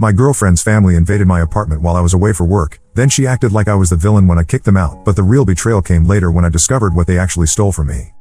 My girlfriend's family invaded my apartment while I was away for work, then she acted like I was the villain when I kicked them out, but the real betrayal came later when I discovered what they actually stole from me.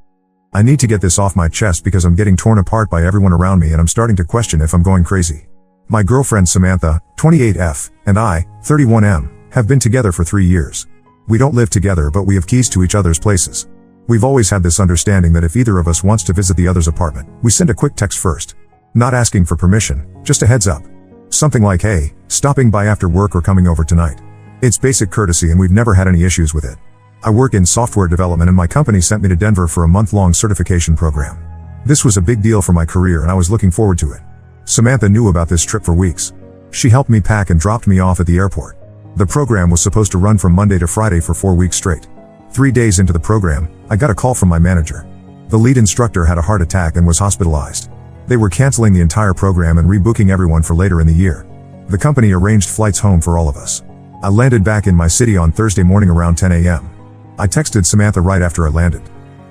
I need to get this off my chest because I'm getting torn apart by everyone around me and I'm starting to question if I'm going crazy. My girlfriend Samantha, 28F, and I, 31M, have been together for 3 years. We don't live together but we have keys to each other's places. We've always had this understanding that if either of us wants to visit the other's apartment, we send a quick text first. Not asking for permission, just a heads up. Something like, hey, stopping by after work or coming over tonight. It's basic courtesy and we've never had any issues with it. I work in software development and my company sent me to Denver for a month-long certification program. This was a big deal for my career and I was looking forward to it. Samantha knew about this trip for weeks. She helped me pack and dropped me off at the airport. The program was supposed to run from Monday to Friday for 4 weeks straight. 3 days into the program, I got a call from my manager. The lead instructor had a heart attack and was hospitalized. They were canceling the entire program and rebooking everyone for later in the year. The company arranged flights home for all of us. I landed back in my city on Thursday morning around 10 a.m. I texted Samantha right after I landed.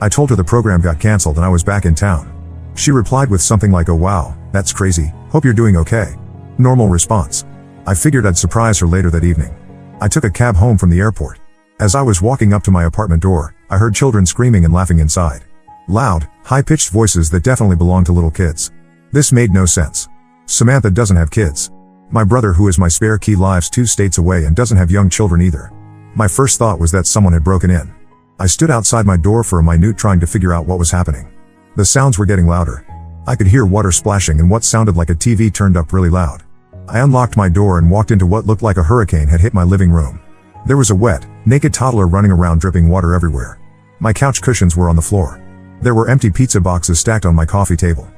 I told her the program got canceled and I was back in town. She replied with something like, "Oh wow, that's crazy, hope you're doing okay." Normal response. I figured I'd surprise her later that evening. I took a cab home from the airport. As I was walking up to my apartment door, I heard children screaming and laughing inside. Loud, high-pitched voices that definitely belonged to little kids. This made no sense. Samantha doesn't have kids. My brother, who is my spare key, lives 2 states away and doesn't have young children either. My first thought was that someone had broken in. I stood outside my door for a minute trying to figure out what was happening. The sounds were getting louder. I could hear water splashing and what sounded like a TV turned up really loud. I unlocked my door and walked into what looked like a hurricane had hit my living room. There was a wet, naked toddler running around dripping water everywhere. My couch cushions were on the floor. There were empty pizza boxes stacked on my coffee table.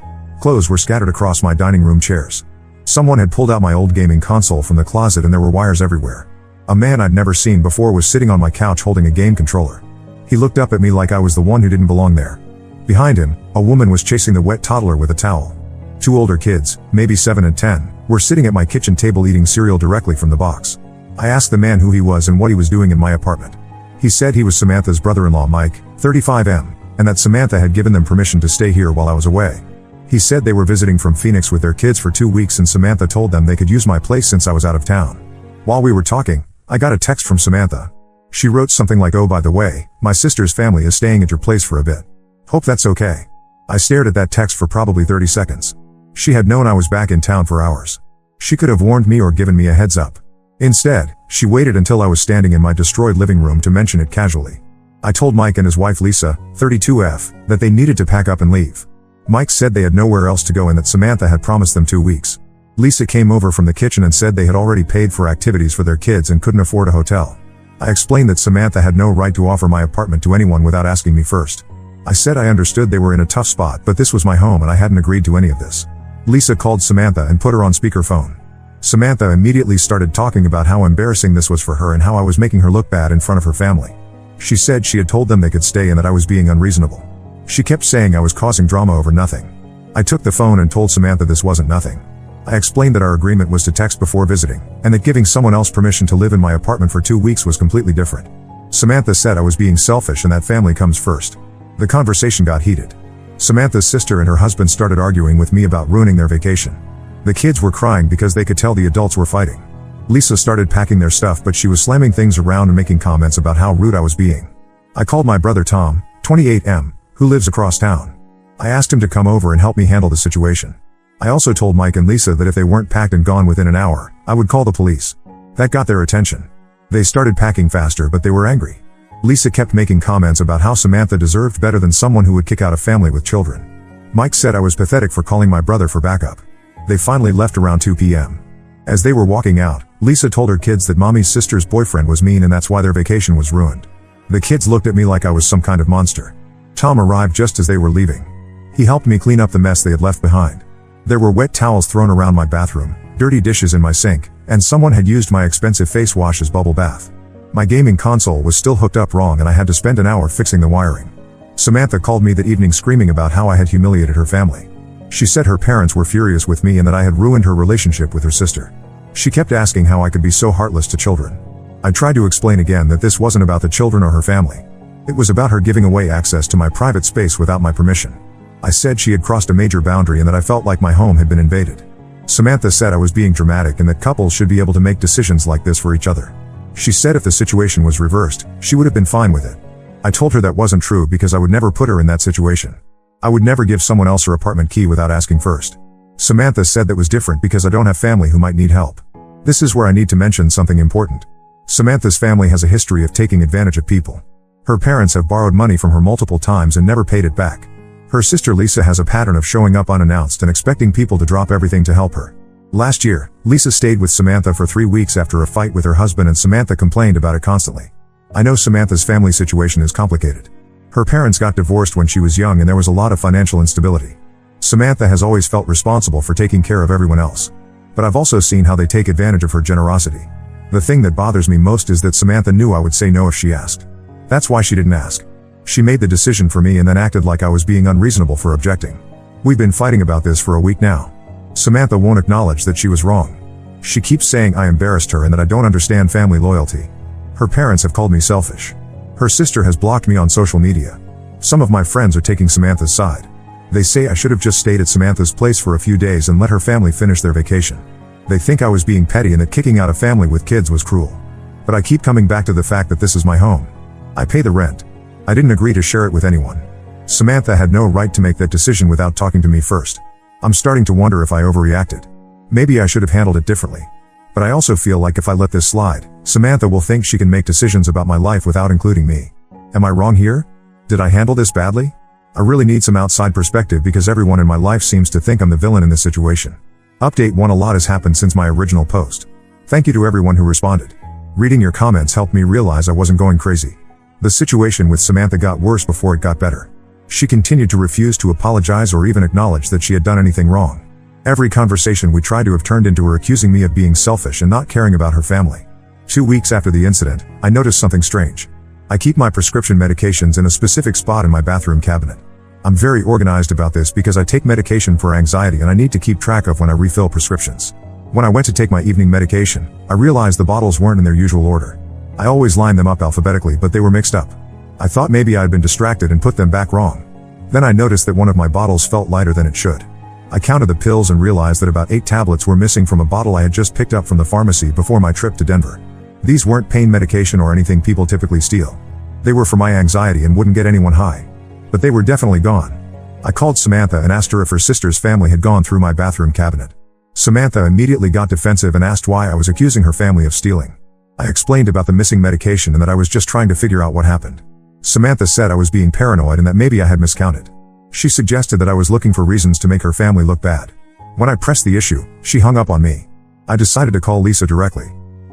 Clothes were scattered across my dining room chairs. Someone had pulled out my old gaming console from the closet and there were wires everywhere. A man I'd never seen before was sitting on my couch holding a game controller. He looked up at me like I was the one who didn't belong there. Behind him, a woman was chasing the wet toddler with a towel. 2 older kids, maybe 7 and 10, were sitting at my kitchen table eating cereal directly from the box. I asked the man who he was and what he was doing in my apartment. He said he was Samantha's brother-in-law Mike, 35M, and that Samantha had given them permission to stay here while I was away. He said they were visiting from Phoenix with their kids for 2 weeks and Samantha told them they could use my place since I was out of town. While we were talking, I got a text from Samantha. She wrote something like, "Oh, by the way, my sister's family is staying at your place for a bit. Hope that's okay." I stared at that text for probably 30 seconds. She had known I was back in town for hours. She could have warned me or given me a heads up. Instead, she waited until I was standing in my destroyed living room to mention it casually. I told Mike and his wife Lisa, 32F, that they needed to pack up and leave. Mike said they had nowhere else to go and that Samantha had promised them 2 weeks. Lisa came over from the kitchen and said they had already paid for activities for their kids and couldn't afford a hotel. I explained that Samantha had no right to offer my apartment to anyone without asking me first. I said I understood they were in a tough spot, but this was my home and I hadn't agreed to any of this. Lisa called Samantha and put her on speakerphone. Samantha immediately started talking about how embarrassing this was for her and how I was making her look bad in front of her family. She said she had told them they could stay and that I was being unreasonable. She kept saying I was causing drama over nothing. I took the phone and told Samantha this wasn't nothing. I explained that our agreement was to text before visiting, and that giving someone else permission to live in my apartment for 2 weeks was completely different. Samantha said I was being selfish and that family comes first. The conversation got heated. Samantha's sister and her husband started arguing with me about ruining their vacation. The kids were crying because they could tell the adults were fighting. Lisa started packing their stuff, but she was slamming things around and making comments about how rude I was being. I called my brother Tom, 28M, who lives across town. I asked him to come over and help me handle the situation. I also told Mike and Lisa that if they weren't packed and gone within an hour, I would call the police. That got their attention. They started packing faster, but they were angry. Lisa kept making comments about how Samantha deserved better than someone who would kick out a family with children. Mike said I was pathetic for calling my brother for backup. They finally left around 2 p.m. As they were walking out, Lisa told her kids that mommy's sister's boyfriend was mean and that's why their vacation was ruined. The kids looked at me like I was some kind of monster. Tom arrived just as they were leaving. He helped me clean up the mess they had left behind. There were wet towels thrown around my bathroom, dirty dishes in my sink, and someone had used my expensive face wash as bubble bath. My gaming console was still hooked up wrong and I had to spend an hour fixing the wiring. Samantha called me that evening screaming about how I had humiliated her family. She said her parents were furious with me and that I had ruined her relationship with her sister. She kept asking how I could be so heartless to children. I tried to explain again that this wasn't about the children or her family. It was about her giving away access to my private space without my permission. I said she had crossed a major boundary and that I felt like my home had been invaded. Samantha said I was being dramatic and that couples should be able to make decisions like this for each other. She said if the situation was reversed, she would have been fine with it. I told her that wasn't true because I would never put her in that situation. I would never give someone else her apartment key without asking first. Samantha said that was different because I don't have family who might need help. This is where I need to mention something important. Samantha's family has a history of taking advantage of people. Her parents have borrowed money from her multiple times and never paid it back. Her sister Lisa has a pattern of showing up unannounced and expecting people to drop everything to help her. Last year, Lisa stayed with Samantha for 3 weeks after a fight with her husband and Samantha complained about it constantly. I know Samantha's family situation is complicated. Her parents got divorced when she was young and there was a lot of financial instability. Samantha has always felt responsible for taking care of everyone else. But I've also seen how they take advantage of her generosity. The thing that bothers me most is that Samantha knew I would say no if she asked. That's why she didn't ask. She made the decision for me and then acted like I was being unreasonable for objecting. We've been fighting about this for a week now. Samantha won't acknowledge that she was wrong. She keeps saying I embarrassed her and that I don't understand family loyalty. Her parents have called me selfish. Her sister has blocked me on social media. Some of my friends are taking Samantha's side. They say I should have just stayed at Samantha's place for a few days and let her family finish their vacation. They think I was being petty and that kicking out a family with kids was cruel. But I keep coming back to the fact that this is my home. I pay the rent. I didn't agree to share it with anyone. Samantha had no right to make that decision without talking to me first. I'm starting to wonder if I overreacted. Maybe I should have handled it differently. But I also feel like if I let this slide, Samantha will think she can make decisions about my life without including me. Am I wrong here? Did I handle this badly? I really need some outside perspective because everyone in my life seems to think I'm the villain in this situation. Update 1: A lot has happened since my original post. Thank you to everyone who responded. Reading your comments helped me realize I wasn't going crazy. The situation with Samantha got worse before it got better. She continued to refuse to apologize or even acknowledge that she had done anything wrong. Every conversation we tried to have turned into her accusing me of being selfish and not caring about her family. 2 weeks after the incident, I noticed something strange. I keep my prescription medications in a specific spot in my bathroom cabinet. I'm very organized about this because I take medication for anxiety and I need to keep track of when I refill prescriptions. When I went to take my evening medication, I realized the bottles weren't in their usual order. I always line them up alphabetically, but they were mixed up. I thought maybe I had been distracted and put them back wrong. Then I noticed that one of my bottles felt lighter than it should. I counted the pills and realized that about 8 tablets were missing from a bottle I had just picked up from the pharmacy before my trip to Denver. These weren't pain medication or anything people typically steal. They were for my anxiety and wouldn't get anyone high. But they were definitely gone. I called Samantha and asked her if her sister's family had gone through my bathroom cabinet. Samantha immediately got defensive and asked why I was accusing her family of stealing. I explained about the missing medication and that I was just trying to figure out what happened. Samantha said I was being paranoid and that maybe I had miscounted. She suggested that I was looking for reasons to make her family look bad. When I pressed the issue, she hung up on me. I decided to call Lisa directly.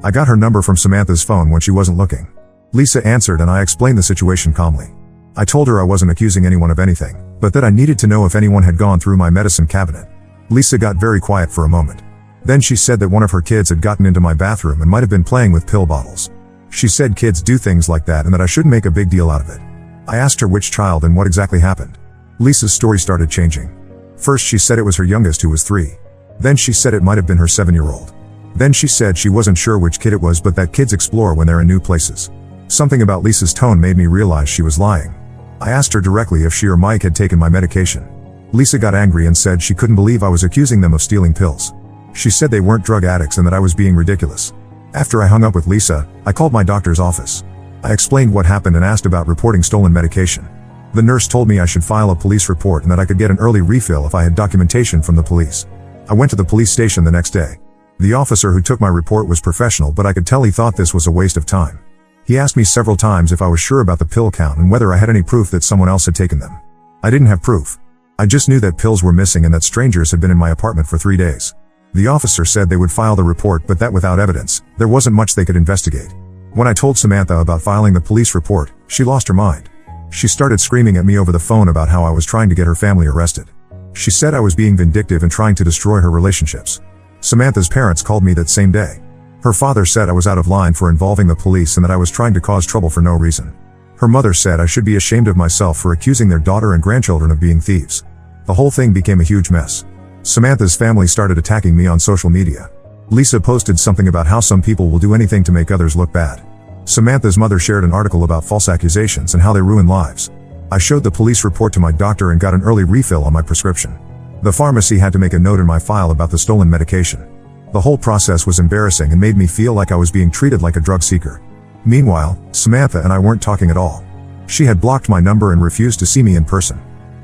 I got her number from Samantha's phone when she wasn't looking. Lisa answered and I explained the situation calmly. I told her I wasn't accusing anyone of anything, but that I needed to know if anyone had gone through my medicine cabinet. Lisa got very quiet for a moment. Then she said that one of her kids had gotten into my bathroom and might have been playing with pill bottles. She said kids do things like that and that I shouldn't make a big deal out of it. I asked her which child and what exactly happened. Lisa's story started changing. First she said it was her youngest who was 3. Then she said it might have been her 7-year-old. Then she said she wasn't sure which kid it was but that kids explore when they're in new places. Something about Lisa's tone made me realize she was lying. I asked her directly if she or Mike had taken my medication. Lisa got angry and said she couldn't believe I was accusing them of stealing pills. She said they weren't drug addicts and that I was being ridiculous. After I hung up with Lisa, I called my doctor's office. I explained what happened and asked about reporting stolen medication. The nurse told me I should file a police report and that I could get an early refill if I had documentation from the police. I went to the police station the next day. The officer who took my report was professional, but I could tell he thought this was a waste of time. He asked me several times if I was sure about the pill count and whether I had any proof that someone else had taken them. I didn't have proof. I just knew that pills were missing and that strangers had been in my apartment for 3 days. The officer said they would file the report, but that without evidence, there wasn't much they could investigate. When I told Samantha about filing the police report, she lost her mind. She started screaming at me over the phone about how I was trying to get her family arrested. She said I was being vindictive and trying to destroy her relationships. Samantha's parents called me that same day. Her father said I was out of line for involving the police and that I was trying to cause trouble for no reason. Her mother said I should be ashamed of myself for accusing their daughter and grandchildren of being thieves. The whole thing became a huge mess. Samantha's family started attacking me on social media. Lisa posted something about how some people will do anything to make others look bad. Samantha's mother shared an article about false accusations and how they ruin lives. I showed the police report to my doctor and got an early refill on my prescription. The pharmacy had to make a note in my file about the stolen medication. The whole process was embarrassing and made me feel like I was being treated like a drug seeker. Meanwhile, Samantha and I weren't talking at all. She had blocked my number and refused to see me in person.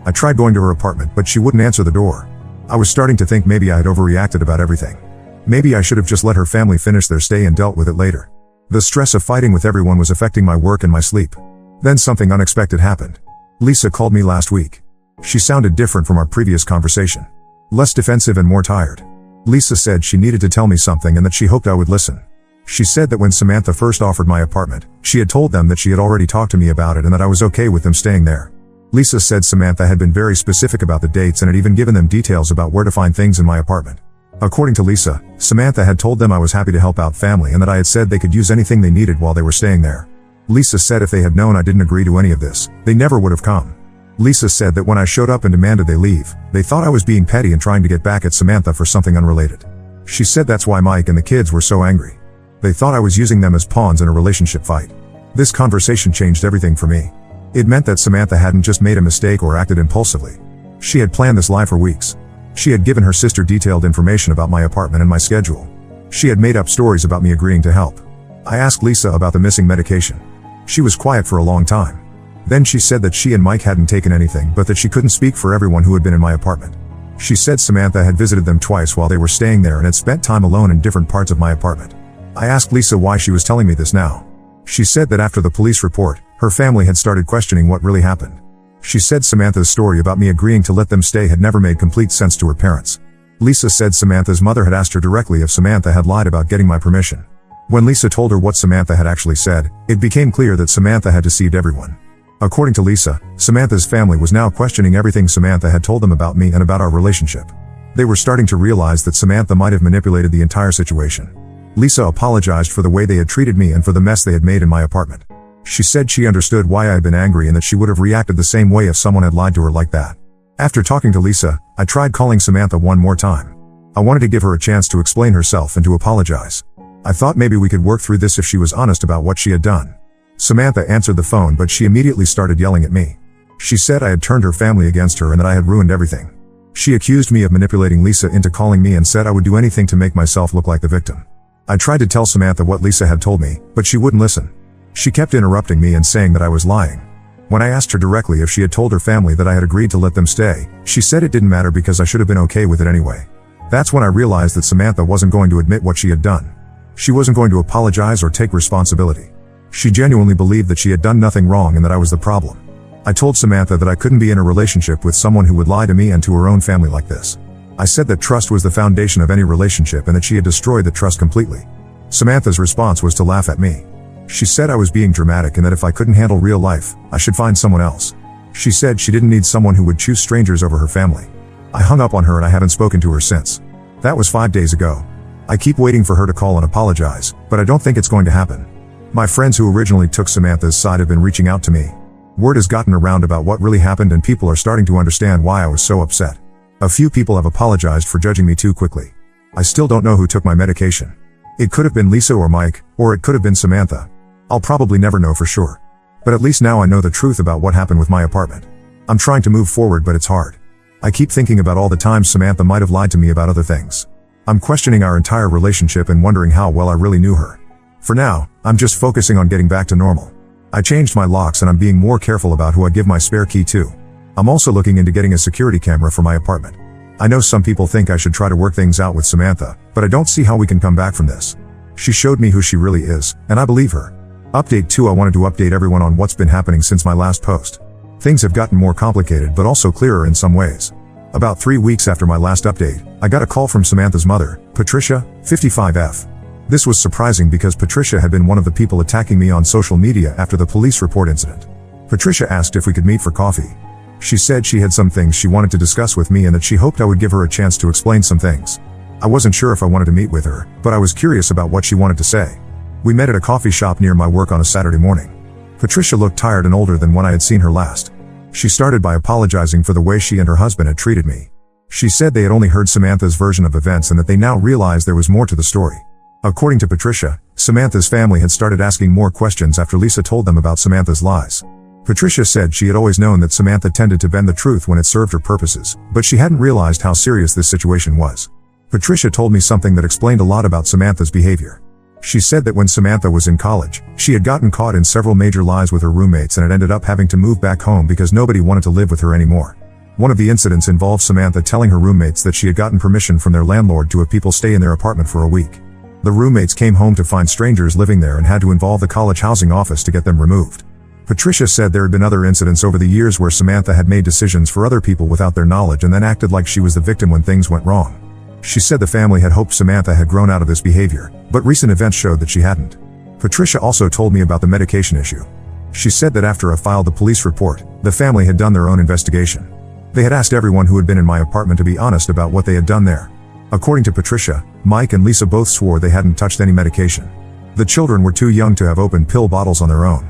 I tried going to her apartment, but she wouldn't answer the door. I was starting to think maybe I had overreacted about everything. Maybe I should have just let her family finish their stay and dealt with it later. The stress of fighting with everyone was affecting my work and my sleep. Then something unexpected happened. Lisa called me last week. She sounded different from our previous conversation. Less defensive and more tired. Lisa said she needed to tell me something and that she hoped I would listen. She said that when Samantha first offered my apartment, she had told them that she had already talked to me about it and that I was okay with them staying there. Lisa said Samantha had been very specific about the dates and had even given them details about where to find things in my apartment. According to Lisa, Samantha had told them I was happy to help out family and that I had said they could use anything they needed while they were staying there. Lisa said if they had known I didn't agree to any of this, they never would have come. Lisa said that when I showed up and demanded they leave, they thought I was being petty and trying to get back at Samantha for something unrelated. She said that's why Mike and the kids were so angry. They thought I was using them as pawns in a relationship fight. This conversation changed everything for me. It meant that Samantha hadn't just made a mistake or acted impulsively. She had planned this lie for weeks. She had given her sister detailed information about my apartment and my schedule. She had made up stories about me agreeing to help. I asked Lisa about the missing medication. She was quiet for a long time. Then she said that she and Mike hadn't taken anything, but that she couldn't speak for everyone who had been in my apartment. She said Samantha had visited them twice while they were staying there and had spent time alone in different parts of my apartment. I asked Lisa why she was telling me this now. She said that after the police report, her family had started questioning what really happened. She said Samantha's story about me agreeing to let them stay had never made complete sense to her parents. Lisa said Samantha's mother had asked her directly if Samantha had lied about getting my permission. When Lisa told her what Samantha had actually said, it became clear that Samantha had deceived everyone. According to Lisa, Samantha's family was now questioning everything Samantha had told them about me and about our relationship. They were starting to realize that Samantha might have manipulated the entire situation. Lisa apologized for the way they had treated me and for the mess they had made in my apartment. She said she understood why I had been angry and that she would have reacted the same way if someone had lied to her like that. After talking to Lisa, I tried calling Samantha one more time. I wanted to give her a chance to explain herself and to apologize. I thought maybe we could work through this if she was honest about what she had done. Samantha answered the phone, but she immediately started yelling at me. She said I had turned her family against her and that I had ruined everything. She accused me of manipulating Lisa into calling me and said I would do anything to make myself look like the victim. I tried to tell Samantha what Lisa had told me, but she wouldn't listen. She kept interrupting me and saying that I was lying. When I asked her directly if she had told her family that I had agreed to let them stay, she said it didn't matter because I should have been okay with it anyway. That's when I realized that Samantha wasn't going to admit what she had done. She wasn't going to apologize or take responsibility. She genuinely believed that she had done nothing wrong and that I was the problem. I told Samantha that I couldn't be in a relationship with someone who would lie to me and to her own family like this. I said that trust was the foundation of any relationship and that she had destroyed the trust completely. Samantha's response was to laugh at me. She said I was being dramatic and that if I couldn't handle real life, I should find someone else. She said she didn't need someone who would choose strangers over her family. I hung up on her and I haven't spoken to her since. That was 5 days ago. I keep waiting for her to call and apologize, but I don't think it's going to happen. My friends who originally took Samantha's side have been reaching out to me. Word has gotten around about what really happened and people are starting to understand why I was so upset. A few people have apologized for judging me too quickly. I still don't know who took my medication. It could have been Lisa or Mike, or it could have been Samantha. I'll probably never know for sure. But at least now I know the truth about what happened with my apartment. I'm trying to move forward, but it's hard. I keep thinking about all the times Samantha might have lied to me about other things. I'm questioning our entire relationship and wondering how well I really knew her. For now, I'm just focusing on getting back to normal. I changed my locks and I'm being more careful about who I give my spare key to. I'm also looking into getting a security camera for my apartment. I know some people think I should try to work things out with Samantha, but I don't see how we can come back from this. She showed me who she really is, and I believe her. Update 2: I wanted to update everyone on what's been happening since my last post. Things have gotten more complicated but also clearer in some ways. About 3 weeks after my last update, I got a call from Samantha's mother, Patricia, 55F. This was surprising because Patricia had been one of the people attacking me on social media after the police report incident. Patricia asked if we could meet for coffee. She said she had some things she wanted to discuss with me and that she hoped I would give her a chance to explain some things. I wasn't sure if I wanted to meet with her, but I was curious about what she wanted to say. We met at a coffee shop near my work on a Saturday morning. Patricia looked tired and older than when I had seen her last. She started by apologizing for the way she and her husband had treated me. She said they had only heard Samantha's version of events and that they now realized there was more to the story. According to Patricia, Samantha's family had started asking more questions after Lisa told them about Samantha's lies. Patricia said she had always known that Samantha tended to bend the truth when it served her purposes, but she hadn't realized how serious this situation was. Patricia told me something that explained a lot about Samantha's behavior. She said that when Samantha was in college, she had gotten caught in several major lies with her roommates and had ended up having to move back home because nobody wanted to live with her anymore. One of the incidents involved Samantha telling her roommates that she had gotten permission from their landlord to have people stay in their apartment for a week. The roommates came home to find strangers living there and had to involve the college housing office to get them removed. Patricia said there had been other incidents over the years where Samantha had made decisions for other people without their knowledge and then acted like she was the victim when things went wrong. She said the family had hoped Samantha had grown out of this behavior, but recent events showed that she hadn't. Patricia also told me about the medication issue. She said that after I filed the police report, the family had done their own investigation. They had asked everyone who had been in my apartment to be honest about what they had done there. According to Patricia, Mike and Lisa both swore they hadn't touched any medication. The children were too young to have opened pill bottles on their own.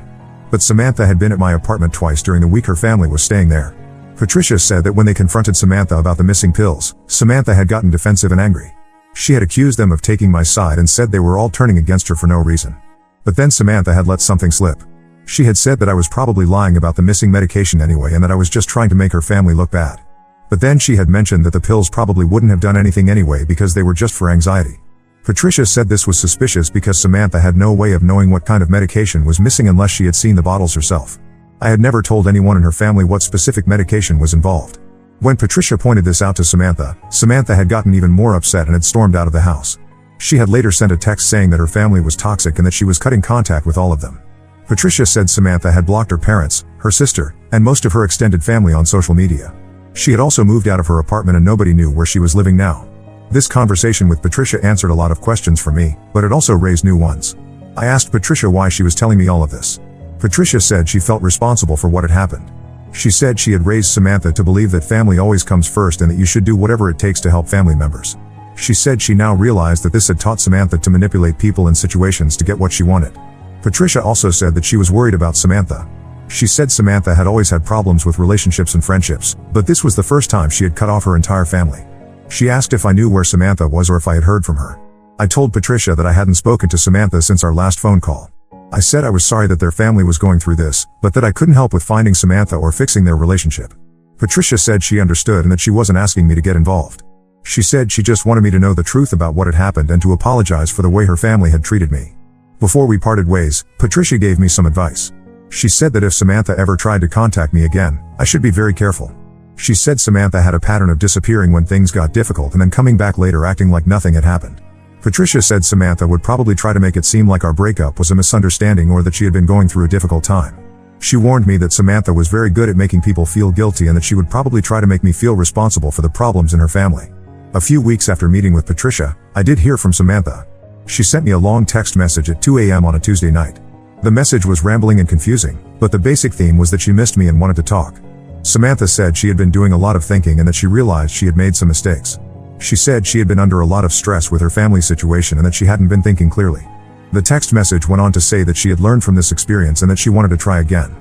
But Samantha had been at my apartment twice during the week her family was staying there. Patricia said that when they confronted Samantha about the missing pills, Samantha had gotten defensive and angry. She had accused them of taking my side and said they were all turning against her for no reason. But then Samantha had let something slip. She had said that I was probably lying about the missing medication anyway and that I was just trying to make her family look bad. But then she had mentioned that the pills probably wouldn't have done anything anyway because they were just for anxiety. Patricia said this was suspicious because Samantha had no way of knowing what kind of medication was missing unless she had seen the bottles herself. I had never told anyone in her family what specific medication was involved. When Patricia pointed this out to Samantha, Samantha had gotten even more upset and had stormed out of the house. She had later sent a text saying that her family was toxic and that she was cutting contact with all of them. Patricia said Samantha had blocked her parents, her sister, and most of her extended family on social media. She had also moved out of her apartment and nobody knew where she was living now. This conversation with Patricia answered a lot of questions for me, but it also raised new ones. I asked Patricia why she was telling me all of this. Patricia said she felt responsible for what had happened. She said she had raised Samantha to believe that family always comes first and that you should do whatever it takes to help family members. She said she now realized that this had taught Samantha to manipulate people in situations to get what she wanted. Patricia also said that she was worried about Samantha. She said Samantha had always had problems with relationships and friendships, but this was the first time she had cut off her entire family. She asked if I knew where Samantha was or if I had heard from her. I told Patricia that I hadn't spoken to Samantha since our last phone call. I said I was sorry that their family was going through this, but that I couldn't help with finding Samantha or fixing their relationship. Patricia said she understood and that she wasn't asking me to get involved. She said she just wanted me to know the truth about what had happened and to apologize for the way her family had treated me. Before we parted ways, Patricia gave me some advice. She said that if Samantha ever tried to contact me again, I should be very careful. She said Samantha had a pattern of disappearing when things got difficult and then coming back later acting like nothing had happened. Patricia said Samantha would probably try to make it seem like our breakup was a misunderstanding or that she had been going through a difficult time. She warned me that Samantha was very good at making people feel guilty and that she would probably try to make me feel responsible for the problems in her family. A few weeks after meeting with Patricia, I did hear from Samantha. She sent me a long text message at 2 a.m. on a Tuesday night. The message was rambling and confusing, but the basic theme was that she missed me and wanted to talk. Samantha said she had been doing a lot of thinking and that she realized she had made some mistakes. She said she had been under a lot of stress with her family situation and that she hadn't been thinking clearly. The text message went on to say that she had learned from this experience and that she wanted to try again.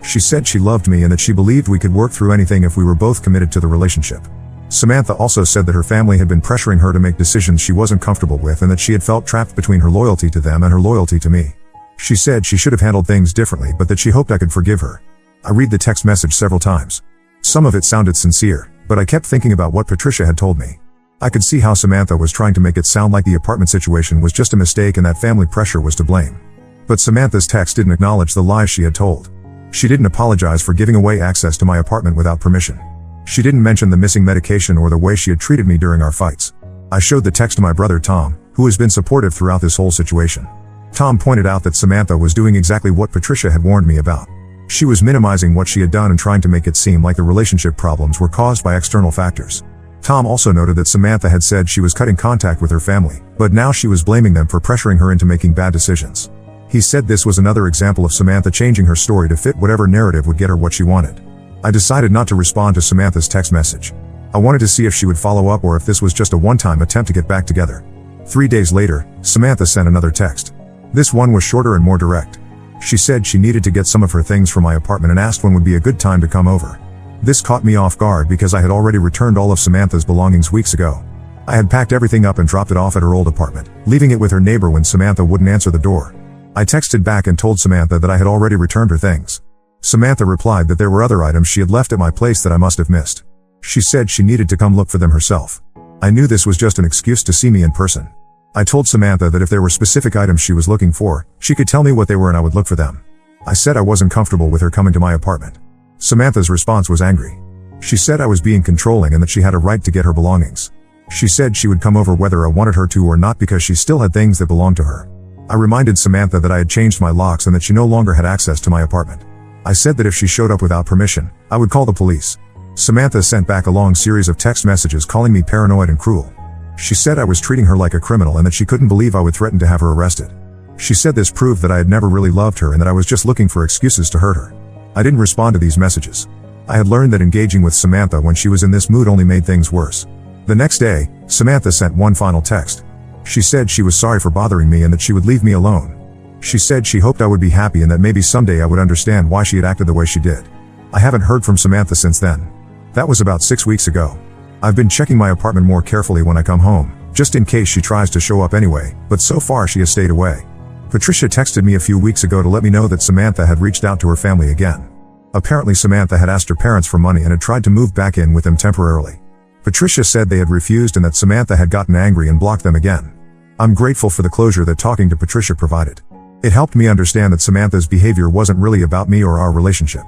She said she loved me and that she believed we could work through anything if we were both committed to the relationship. Samantha also said that her family had been pressuring her to make decisions she wasn't comfortable with and that she had felt trapped between her loyalty to them and her loyalty to me. She said she should have handled things differently but that she hoped I could forgive her. I read the text message several times. Some of it sounded sincere, but I kept thinking about what Patricia had told me. I could see how Samantha was trying to make it sound like the apartment situation was just a mistake and that family pressure was to blame. But Samantha's text didn't acknowledge the lies she had told. She didn't apologize for giving away access to my apartment without permission. She didn't mention the missing medication or the way she had treated me during our fights. I showed the text to my brother Tom, who has been supportive throughout this whole situation. Tom pointed out that Samantha was doing exactly what Patricia had warned me about. She was minimizing what she had done and trying to make it seem like the relationship problems were caused by external factors. Tom also noted that Samantha had said she was cutting contact with her family, but now she was blaming them for pressuring her into making bad decisions. He said this was another example of Samantha changing her story to fit whatever narrative would get her what she wanted. I decided not to respond to Samantha's text message. I wanted to see if she would follow up or if this was just a one-time attempt to get back together. 3 days later, Samantha sent another text. This one was shorter and more direct. She said she needed to get some of her things from my apartment and asked when would be a good time to come over. This caught me off guard because I had already returned all of Samantha's belongings weeks ago. I had packed everything up and dropped it off at her old apartment, leaving it with her neighbor when Samantha wouldn't answer the door. I texted back and told Samantha that I had already returned her things. Samantha replied that there were other items she had left at my place that I must have missed. She said she needed to come look for them herself. I knew this was just an excuse to see me in person. I told Samantha that if there were specific items she was looking for, she could tell me what they were and I would look for them. I said I wasn't comfortable with her coming to my apartment. Samantha's response was angry. She said I was being controlling and that she had a right to get her belongings. She said she would come over whether I wanted her to or not because she still had things that belonged to her. I reminded Samantha that I had changed my locks and that she no longer had access to my apartment. I said that if she showed up without permission, I would call the police. Samantha sent back a long series of text messages calling me paranoid and cruel. She said I was treating her like a criminal and that she couldn't believe I would threaten to have her arrested. She said this proved that I had never really loved her and that I was just looking for excuses to hurt her. I didn't respond to these messages. I had learned that engaging with Samantha when she was in this mood only made things worse. The next day, Samantha sent one final text. She said she was sorry for bothering me and that she would leave me alone. She said she hoped I would be happy and that maybe someday I would understand why she had acted the way she did. I haven't heard from Samantha since then. That was about 6 weeks ago. I've been checking my apartment more carefully when I come home, just in case she tries to show up anyway, but so far she has stayed away. Patricia texted me a few weeks ago to let me know that Samantha had reached out to her family again. Apparently Samantha had asked her parents for money and had tried to move back in with them temporarily. Patricia said they had refused and that Samantha had gotten angry and blocked them again. I'm grateful for the closure that talking to Patricia provided. It helped me understand that Samantha's behavior wasn't really about me or our relationship.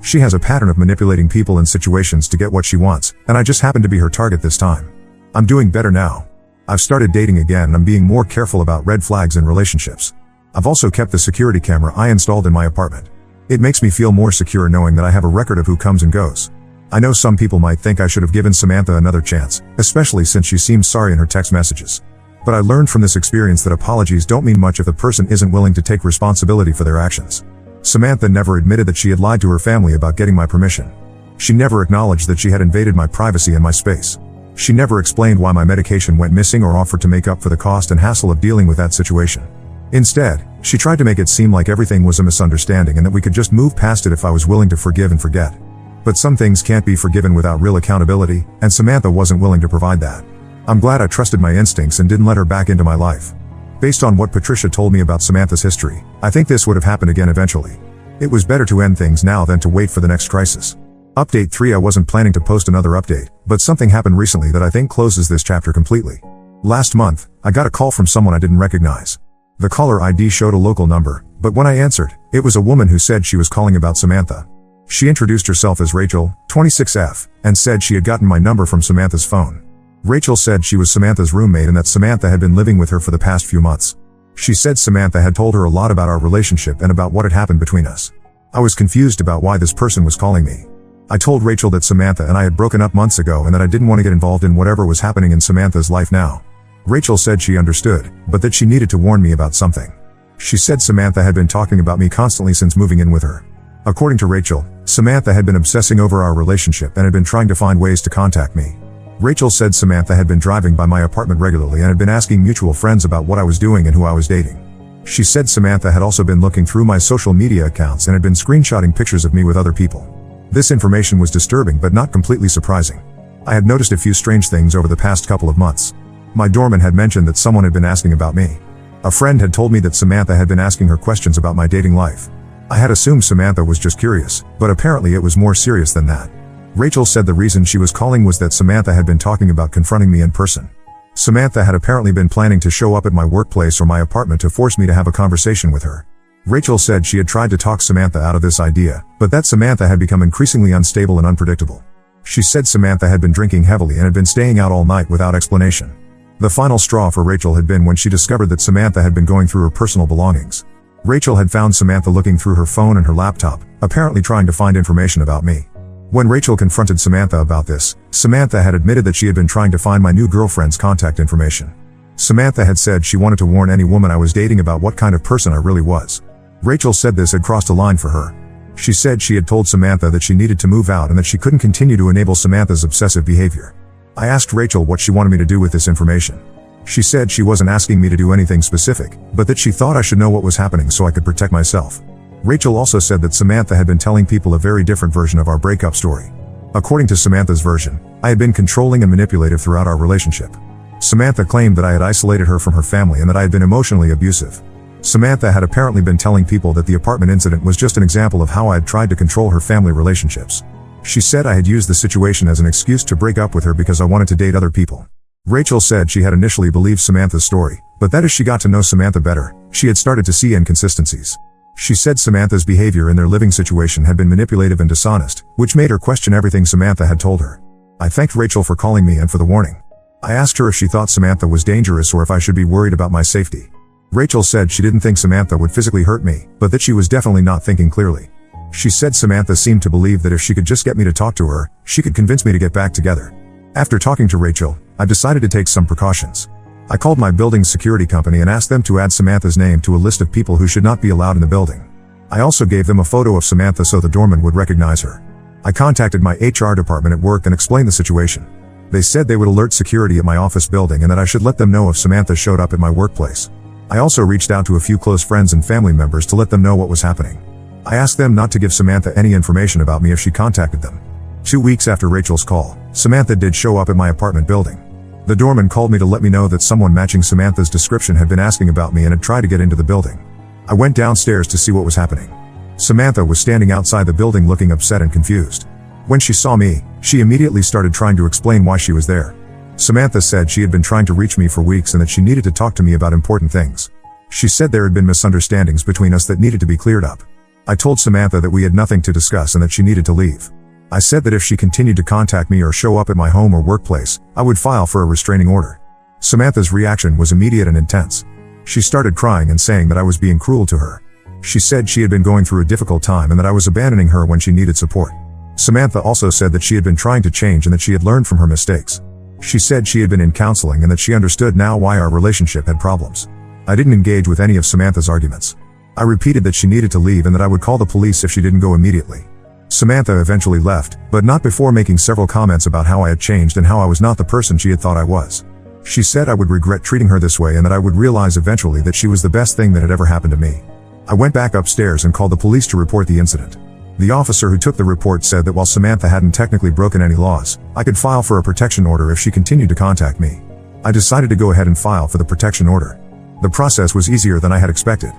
She has a pattern of manipulating people and situations to get what she wants, and I just happened to be her target this time. I'm doing better now. I've started dating again and I'm being more careful about red flags in relationships. I've also kept the security camera I installed in my apartment. It makes me feel more secure knowing that I have a record of who comes and goes. I know some people might think I should have given Samantha another chance, especially since she seemed sorry in her text messages. But I learned from this experience that apologies don't mean much if the person isn't willing to take responsibility for their actions. Samantha never admitted that she had lied to her family about getting my permission. She never acknowledged that she had invaded my privacy and my space. She never explained why my medication went missing or offered to make up for the cost and hassle of dealing with that situation. Instead, she tried to make it seem like everything was a misunderstanding and that we could just move past it if I was willing to forgive and forget. But some things can't be forgiven without real accountability, and Samantha wasn't willing to provide that. I'm glad I trusted my instincts and didn't let her back into my life. Based on what Patricia told me about Samantha's history, I think this would have happened again eventually. It was better to end things now than to wait for the next crisis. Update 3. I wasn't planning to post another update, but something happened recently that I think closes this chapter completely. Last month, I got a call from someone I didn't recognize. The caller ID showed a local number, but when I answered, it was a woman who said she was calling about Samantha. She introduced herself as Rachel, 26F, and said she had gotten my number from Samantha's phone. Rachel said she was Samantha's roommate and that Samantha had been living with her for the past few months. She said Samantha had told her a lot about our relationship and about what had happened between us. I was confused about why this person was calling me. I told Rachel that Samantha and I had broken up months ago and that I didn't want to get involved in whatever was happening in Samantha's life now. Rachel said she understood, but that she needed to warn me about something. She said Samantha had been talking about me constantly since moving in with her. According to Rachel, Samantha had been obsessing over our relationship and had been trying to find ways to contact me. Rachel said Samantha had been driving by my apartment regularly and had been asking mutual friends about what I was doing and who I was dating. She said Samantha had also been looking through my social media accounts and had been screenshotting pictures of me with other people. This information was disturbing but not completely surprising. I had noticed a few strange things over the past couple of months. My doorman had mentioned that someone had been asking about me. A friend had told me that Samantha had been asking her questions about my dating life. I had assumed Samantha was just curious, but apparently it was more serious than that. Rachel said the reason she was calling was that Samantha had been talking about confronting me in person. Samantha had apparently been planning to show up at my workplace or my apartment to force me to have a conversation with her. Rachel said she had tried to talk Samantha out of this idea, but that Samantha had become increasingly unstable and unpredictable. She said Samantha had been drinking heavily and had been staying out all night without explanation. The final straw for Rachel had been when she discovered that Samantha had been going through her personal belongings. Rachel had found Samantha looking through her phone and her laptop, apparently trying to find information about me. When Rachel confronted Samantha about this, Samantha had admitted that she had been trying to find my new girlfriend's contact information. Samantha had said she wanted to warn any woman I was dating about what kind of person I really was. Rachel said this had crossed a line for her. She said she had told Samantha that she needed to move out and that she couldn't continue to enable Samantha's obsessive behavior. I asked Rachel what she wanted me to do with this information. She said she wasn't asking me to do anything specific, but that she thought I should know what was happening so I could protect myself. Rachel also said that Samantha had been telling people a very different version of our breakup story. According to Samantha's version, I had been controlling and manipulative throughout our relationship. Samantha claimed that I had isolated her from her family and that I had been emotionally abusive. Samantha had apparently been telling people that the apartment incident was just an example of how I had tried to control her family relationships. She said I had used the situation as an excuse to break up with her because I wanted to date other people. Rachel said she had initially believed Samantha's story, but that as she got to know Samantha better, she had started to see inconsistencies. She said Samantha's behavior in their living situation had been manipulative and dishonest, which made her question everything Samantha had told her. I thanked Rachel for calling me and for the warning. I asked her if she thought Samantha was dangerous or if I should be worried about my safety. Rachel said she didn't think Samantha would physically hurt me, but that she was definitely not thinking clearly. She said Samantha seemed to believe that if she could just get me to talk to her, she could convince me to get back together. After talking to Rachel, I decided to take some precautions. I called my building's security company and asked them to add Samantha's name to a list of people who should not be allowed in the building. I also gave them a photo of Samantha so the doorman would recognize her. I contacted my HR department at work and explained the situation. They said they would alert security at my office building and that I should let them know if Samantha showed up at my workplace. I also reached out to a few close friends and family members to let them know what was happening. I asked them not to give Samantha any information about me if she contacted them. 2 weeks after Rachel's call, Samantha did show up at my apartment building. The doorman called me to let me know that someone matching Samantha's description had been asking about me and had tried to get into the building. I went downstairs to see what was happening. Samantha was standing outside the building looking upset and confused. When she saw me, she immediately started trying to explain why she was there. Samantha said she had been trying to reach me for weeks and that she needed to talk to me about important things. She said there had been misunderstandings between us that needed to be cleared up. I told Samantha that we had nothing to discuss and that she needed to leave. I said that if she continued to contact me or show up at my home or workplace, I would file for a restraining order. Samantha's reaction was immediate and intense. She started crying and saying that I was being cruel to her. She said she had been going through a difficult time and that I was abandoning her when she needed support. Samantha also said that she had been trying to change and that she had learned from her mistakes. She said she had been in counseling and that she understood now why our relationship had problems. I didn't engage with any of Samantha's arguments. I repeated that she needed to leave and that I would call the police if she didn't go immediately. Samantha eventually left, but not before making several comments about how I had changed and how I was not the person she had thought I was. She said I would regret treating her this way and that I would realize eventually that she was the best thing that had ever happened to me. I went back upstairs and called the police to report the incident. The officer who took the report said that while Samantha hadn't technically broken any laws, I could file for a protection order if she continued to contact me. I decided to go ahead and file for the protection order. The process was easier than I had expected.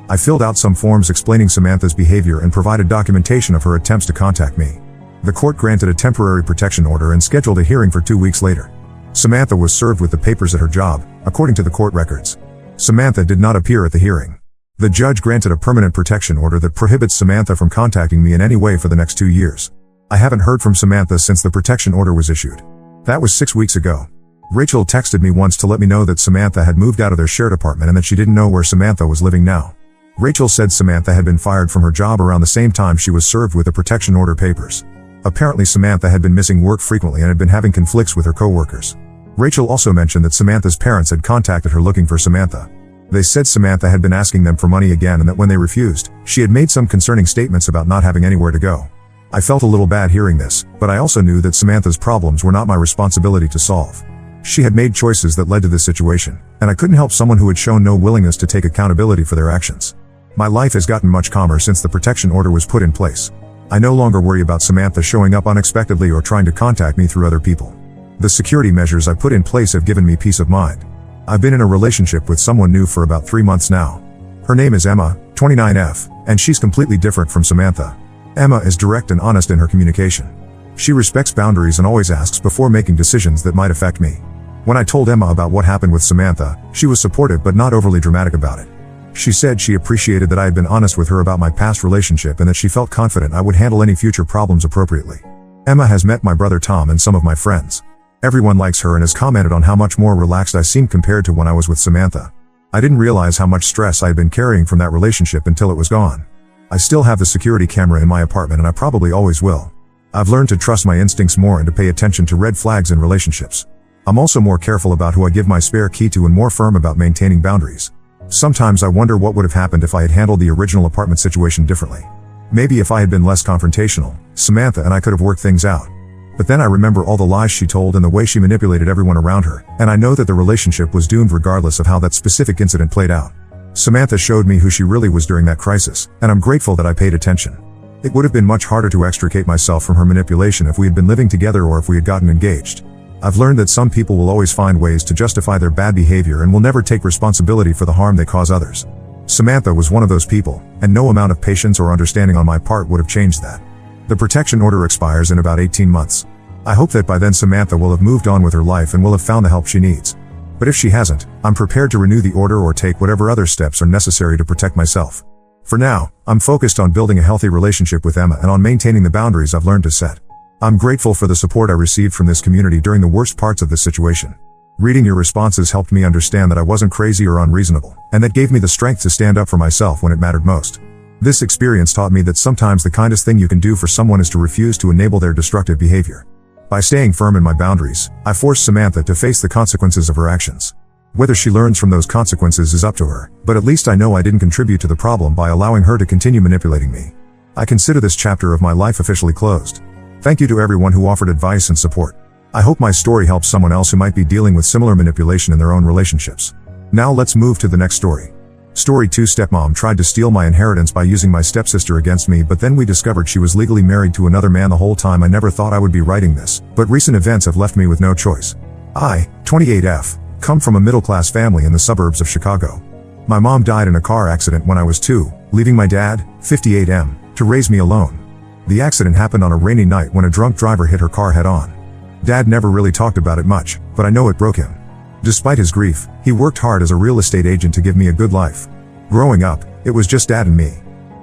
I filled out some forms explaining Samantha's behavior and provided documentation of her attempts to contact me. The court granted a temporary protection order and scheduled a hearing for 2 weeks later. Samantha was served with the papers at her job, according to the court records. Samantha did not appear at the hearing. The judge granted a permanent protection order that prohibits Samantha from contacting me in any way for the next 2 years. I haven't heard from Samantha since the protection order was issued. That was 6 weeks ago. Rachel texted me once to let me know that Samantha had moved out of their shared apartment and that she didn't know where Samantha was living now. Rachel said Samantha had been fired from her job around the same time she was served with the protection order papers. Apparently Samantha had been missing work frequently and had been having conflicts with her coworkers. Rachel also mentioned that Samantha's parents had contacted her looking for Samantha. They said Samantha had been asking them for money again and that when they refused, she had made some concerning statements about not having anywhere to go. I felt a little bad hearing this, but I also knew that Samantha's problems were not my responsibility to solve. She had made choices that led to this situation, and I couldn't help someone who had shown no willingness to take accountability for their actions. My life has gotten much calmer since the protection order was put in place. I no longer worry about Samantha showing up unexpectedly or trying to contact me through other people. The security measures I put in place have given me peace of mind. I've been in a relationship with someone new for about 3 months now. Her name is Emma, 29F, and she's completely different from Samantha. Emma is direct and honest in her communication. She respects boundaries and always asks before making decisions that might affect me. When I told Emma about what happened with Samantha, she was supportive but not overly dramatic about it. She said she appreciated that I had been honest with her about my past relationship and that she felt confident I would handle any future problems appropriately. Emma has met my brother Tom and some of my friends. Everyone likes her and has commented on how much more relaxed I seem compared to when I was with Samantha. I didn't realize how much stress I had been carrying from that relationship until it was gone. I still have the security camera in my apartment and I probably always will. I've learned to trust my instincts more and to pay attention to red flags in relationships. I'm also more careful about who I give my spare key to and more firm about maintaining boundaries. Sometimes I wonder what would have happened if I had handled the original apartment situation differently. Maybe if I had been less confrontational, Samantha and I could have worked things out. But then I remember all the lies she told and the way she manipulated everyone around her, and I know that the relationship was doomed regardless of how that specific incident played out. Samantha showed me who she really was during that crisis, and I'm grateful that I paid attention. It would have been much harder to extricate myself from her manipulation if we had been living together or if we had gotten engaged. I've learned that some people will always find ways to justify their bad behavior and will never take responsibility for the harm they cause others. Samantha was one of those people, and no amount of patience or understanding on my part would have changed that. The protection order expires in about 18 months. I hope that by then Samantha will have moved on with her life and will have found the help she needs. But if she hasn't, I'm prepared to renew the order or take whatever other steps are necessary to protect myself. For now, I'm focused on building a healthy relationship with Emma and on maintaining the boundaries I've learned to set. I'm grateful for the support I received from this community during the worst parts of this situation. Reading your responses helped me understand that I wasn't crazy or unreasonable, and that gave me the strength to stand up for myself when it mattered most. This experience taught me that sometimes the kindest thing you can do for someone is to refuse to enable their destructive behavior. By staying firm in my boundaries, I forced Samantha to face the consequences of her actions. Whether she learns from those consequences is up to her, but at least I know I didn't contribute to the problem by allowing her to continue manipulating me. I consider this chapter of my life officially closed. Thank you to everyone who offered advice and support. I hope my story helps someone else who might be dealing with similar manipulation in their own relationships. Now let's move to the next story. Story 2. Stepmom tried to steal my inheritance by using my stepsister against me, but then we discovered she was legally married to another man the whole time. I never thought I would be writing this, but recent events have left me with no choice. I, 28F, come from a middle-class family in the suburbs of Chicago. My mom died in a car accident when I was 2, leaving my dad, 58M, to raise me alone. The accident happened on a rainy night when a drunk driver hit her car head-on. Dad never really talked about it much, but I know it broke him. Despite his grief, he worked hard as a real estate agent to give me a good life. Growing up, it was just Dad and me.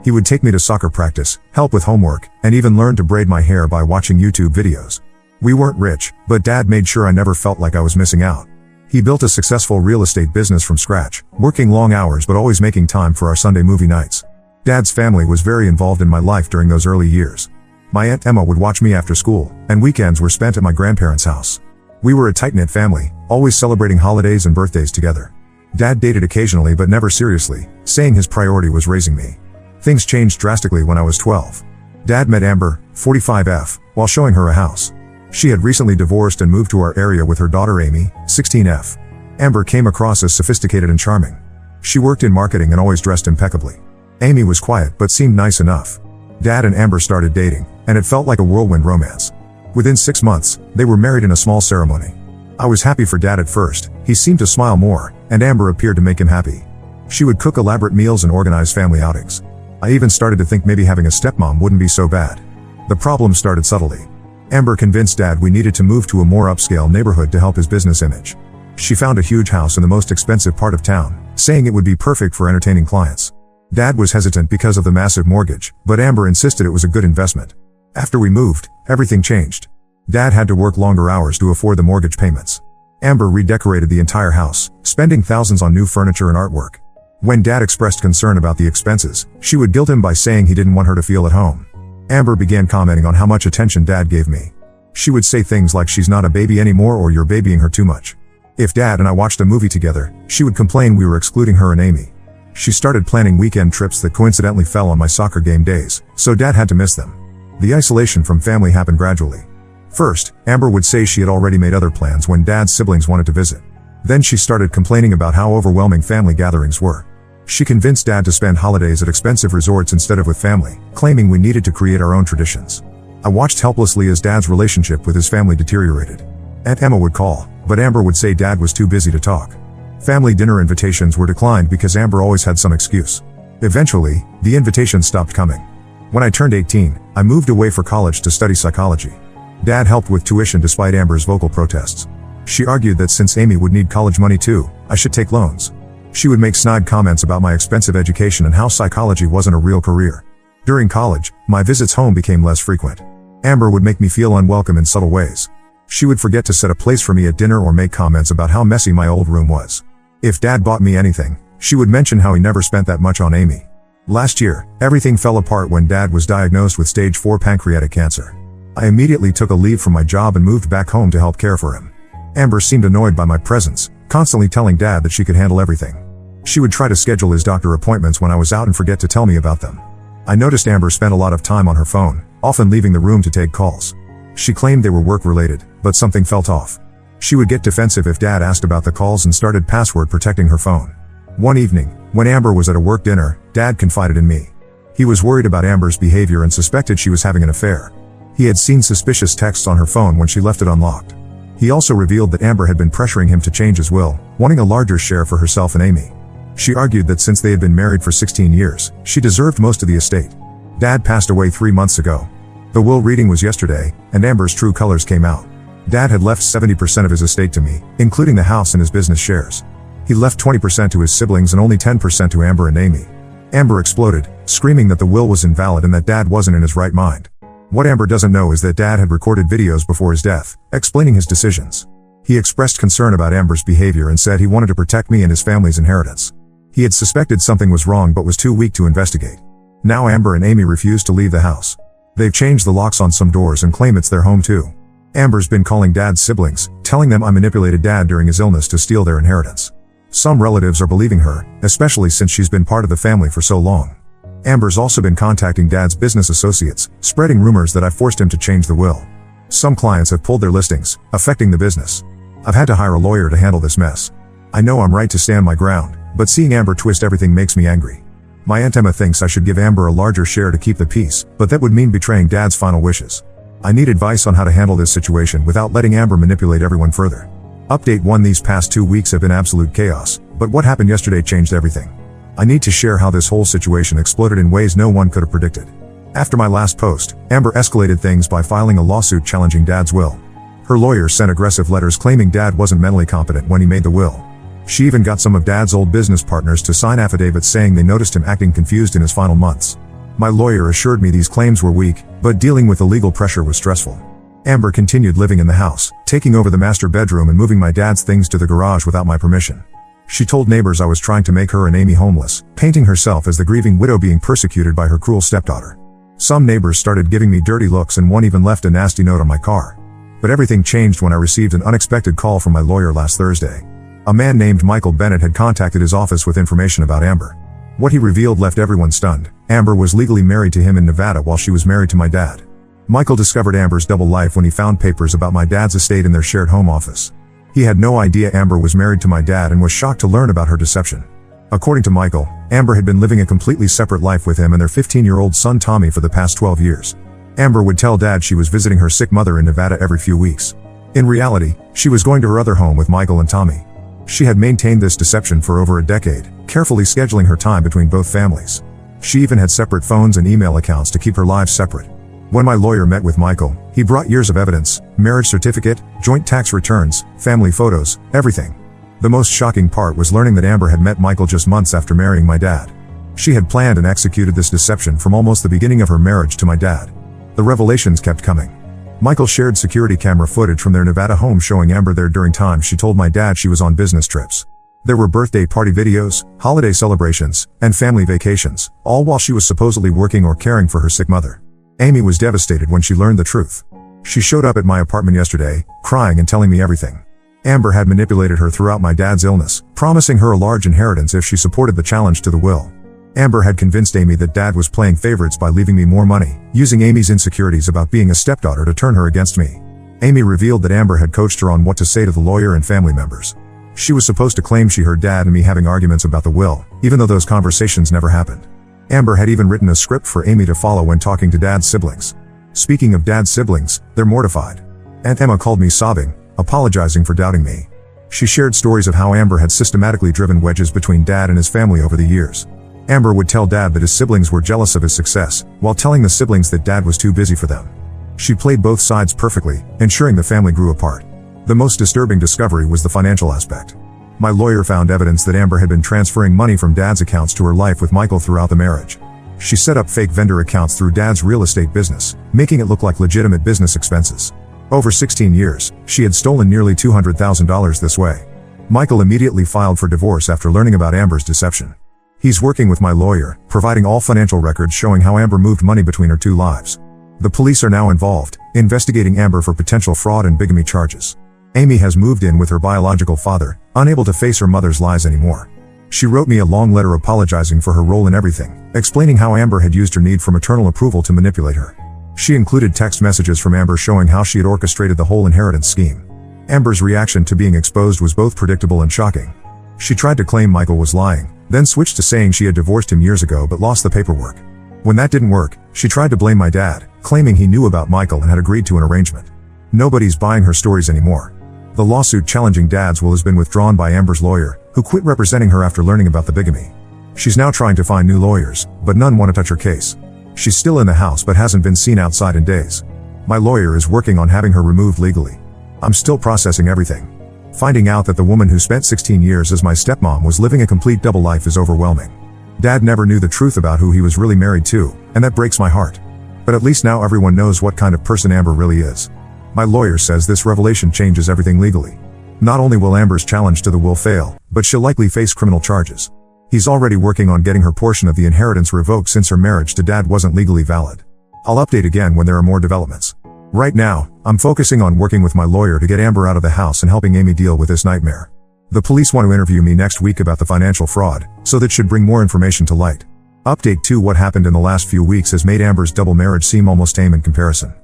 He would take me to soccer practice, help with homework, and even learn to braid my hair by watching YouTube videos. We weren't rich, but Dad made sure I never felt like I was missing out. He built a successful real estate business from scratch, working long hours but always making time for our Sunday movie nights. Dad's family was very involved in my life during those early years. My Aunt Emma would watch me after school, and weekends were spent at my grandparents' house. We were a tight-knit family, always celebrating holidays and birthdays together. Dad dated occasionally but never seriously, saying his priority was raising me. Things changed drastically when I was 12. Dad met Amber, 45F, while showing her a house. She had recently divorced and moved to our area with her daughter Amy, 16F. Amber came across as sophisticated and charming. She worked in marketing and always dressed impeccably. Amy was quiet but seemed nice enough. Dad and Amber started dating, and it felt like a whirlwind romance. Within 6 months, they were married in a small ceremony. I was happy for Dad at first. He seemed to smile more, and Amber appeared to make him happy. She would cook elaborate meals and organize family outings. I even started to think maybe having a stepmom wouldn't be so bad. The problem started subtly. Amber convinced Dad we needed to move to a more upscale neighborhood to help his business image. She found a huge house in the most expensive part of town, saying it would be perfect for entertaining clients. Dad was hesitant because of the massive mortgage, but Amber insisted it was a good investment. After we moved, everything changed. Dad had to work longer hours to afford the mortgage payments. Amber redecorated the entire house, spending thousands on new furniture and artwork. When Dad expressed concern about the expenses, she would guilt him by saying he didn't want her to feel at home. Amber began commenting on how much attention Dad gave me. She would say things like she's not a baby anymore or you're babying her too much. If Dad and I watched a movie together, she would complain we were excluding her and Amy. She started planning weekend trips that coincidentally fell on my soccer game days, so Dad had to miss them. The isolation from family happened gradually. First, Amber would say she had already made other plans when Dad's siblings wanted to visit. Then she started complaining about how overwhelming family gatherings were. She convinced Dad to spend holidays at expensive resorts instead of with family, claiming we needed to create our own traditions. I watched helplessly as Dad's relationship with his family deteriorated. Aunt Emma would call, but Amber would say Dad was too busy to talk. Family dinner invitations were declined because Amber always had some excuse. Eventually, the invitations stopped coming. When I turned 18, I moved away for college to study psychology. Dad helped with tuition despite Amber's vocal protests. She argued that since Amy would need college money too, I should take loans. She would make snide comments about my expensive education and how psychology wasn't a real career. During college, my visits home became less frequent. Amber would make me feel unwelcome in subtle ways. She would forget to set a place for me at dinner or make comments about how messy my old room was. If Dad bought me anything, she would mention how he never spent that much on Amy. Last year, everything fell apart when Dad was diagnosed with stage 4 pancreatic cancer. I immediately took a leave from my job and moved back home to help care for him. Amber seemed annoyed by my presence, constantly telling Dad that she could handle everything. She would try to schedule his doctor appointments when I was out and forget to tell me about them. I noticed Amber spent a lot of time on her phone, often leaving the room to take calls. She claimed they were work-related, but something felt off. She would get defensive if Dad asked about the calls and started password protecting her phone. One evening, when Amber was at a work dinner, Dad confided in me. He was worried about Amber's behavior and suspected she was having an affair. He had seen suspicious texts on her phone when she left it unlocked. He also revealed that Amber had been pressuring him to change his will, wanting a larger share for herself and Amy. She argued that since they had been married for 16 years, she deserved most of the estate. Dad passed away 3 months ago. The will reading was yesterday, and Amber's true colors came out. Dad had left 70% of his estate to me, including the house and his business shares. He left 20% to his siblings and only 10% to Amber and Amy. Amber exploded, screaming that the will was invalid and that Dad wasn't in his right mind. What Amber doesn't know is that Dad had recorded videos before his death, explaining his decisions. He expressed concern about Amber's behavior and said he wanted to protect me and his family's inheritance. He had suspected something was wrong but was too weak to investigate. Now Amber and Amy refuse to leave the house. They've changed the locks on some doors and claim it's their home too. Amber's been calling Dad's siblings, telling them I manipulated Dad during his illness to steal their inheritance. Some relatives are believing her, especially since she's been part of the family for so long. Amber's also been contacting Dad's business associates, spreading rumors that I forced him to change the will. Some clients have pulled their listings, affecting the business. I've had to hire a lawyer to handle this mess. I know I'm right to stand my ground, but seeing Amber twist everything makes me angry. My Aunt Emma thinks I should give Amber a larger share to keep the peace, but that would mean betraying Dad's final wishes. I need advice on how to handle this situation without letting Amber manipulate everyone further. Update 1: These past 2 weeks have been absolute chaos, but what happened yesterday changed everything. I need to share how this whole situation exploded in ways no one could have predicted. After my last post, Amber escalated things by filing a lawsuit challenging Dad's will. Her lawyer sent aggressive letters claiming Dad wasn't mentally competent when he made the will. She even got some of Dad's old business partners to sign affidavits saying they noticed him acting confused in his final months. My lawyer assured me these claims were weak, but dealing with the legal pressure was stressful. Amber continued living in the house, taking over the master bedroom and moving my dad's things to the garage without my permission. She told neighbors I was trying to make her and Amy homeless, painting herself as the grieving widow being persecuted by her cruel stepdaughter. Some neighbors started giving me dirty looks and one even left a nasty note on my car. But everything changed when I received an unexpected call from my lawyer last Thursday. A man named Michael Bennett had contacted his office with information about Amber. What he revealed left everyone stunned. Amber was legally married to him in Nevada while she was married to my dad. Michael discovered Amber's double life when he found papers about my dad's estate in their shared home office. He had no idea Amber was married to my dad and was shocked to learn about her deception. According to Michael, Amber had been living a completely separate life with him and their 15-year-old son Tommy for the past 12 years. Amber would tell Dad she was visiting her sick mother in Nevada every few weeks. In reality, she was going to her other home with Michael and Tommy. She had maintained this deception for over a decade, carefully scheduling her time between both families. She even had separate phones and email accounts to keep her lives separate. When my lawyer met with Michael, he brought years of evidence, marriage certificate, joint tax returns, family photos, everything. The most shocking part was learning that Amber had met Michael just months after marrying my dad. She had planned and executed this deception from almost the beginning of her marriage to my dad. The revelations kept coming. Michael shared security camera footage from their Nevada home showing Amber there during times she told my dad she was on business trips. There were birthday party videos, holiday celebrations, and family vacations, all while she was supposedly working or caring for her sick mother. Amy was devastated when she learned the truth. She showed up at my apartment yesterday, crying and telling me everything. Amber had manipulated her throughout my dad's illness, promising her a large inheritance if she supported the challenge to the will. Amber had convinced Amy that Dad was playing favorites by leaving me more money, using Amy's insecurities about being a stepdaughter to turn her against me. Amy revealed that Amber had coached her on what to say to the lawyer and family members. She was supposed to claim she heard Dad and me having arguments about the will, even though those conversations never happened. Amber had even written a script for Amy to follow when talking to Dad's siblings. Speaking of Dad's siblings, they're mortified. Aunt Emma called me sobbing, apologizing for doubting me. She shared stories of how Amber had systematically driven wedges between Dad and his family over the years. Amber would tell Dad that his siblings were jealous of his success, while telling the siblings that Dad was too busy for them. She played both sides perfectly, ensuring the family grew apart. The most disturbing discovery was the financial aspect. My lawyer found evidence that Amber had been transferring money from Dad's accounts to her life with Michael throughout the marriage. She set up fake vendor accounts through Dad's real estate business, making it look like legitimate business expenses. Over 16 years, she had stolen nearly $200,000 this way. Michael immediately filed for divorce after learning about Amber's deception. He's working with my lawyer, providing all financial records showing how Amber moved money between her two lives. The police are now involved, investigating Amber for potential fraud and bigamy charges. Amy has moved in with her biological father, unable to face her mother's lies anymore. She wrote me a long letter apologizing for her role in everything, explaining how Amber had used her need for maternal approval to manipulate her. She included text messages from Amber showing how she had orchestrated the whole inheritance scheme. Amber's reaction to being exposed was both predictable and shocking. She tried to claim Michael was lying, then switched to saying she had divorced him years ago but lost the paperwork. When that didn't work, she tried to blame my dad, claiming he knew about Michael and had agreed to an arrangement. Nobody's buying her stories anymore. The lawsuit challenging Dad's will has been withdrawn by Amber's lawyer, who quit representing her after learning about the bigamy. She's now trying to find new lawyers, but none want to touch her case. She's still in the house but hasn't been seen outside in days. My lawyer is working on having her removed legally. I'm still processing everything. Finding out that the woman who spent 16 years as my stepmom was living a complete double life is overwhelming. Dad never knew the truth about who he was really married to, and that breaks my heart. But at least now everyone knows what kind of person Amber really is. My lawyer says this revelation changes everything legally. Not only will Amber's challenge to the will fail, but she'll likely face criminal charges. He's already working on getting her portion of the inheritance revoked since her marriage to Dad wasn't legally valid. I'll update again when there are more developments. Right now, I'm focusing on working with my lawyer to get Amber out of the house and helping Amy deal with this nightmare. The police want to interview me next week about the financial fraud, so that should bring more information to light. Update 2: What happened in the last few weeks has made Amber's double marriage seem almost tame in comparison.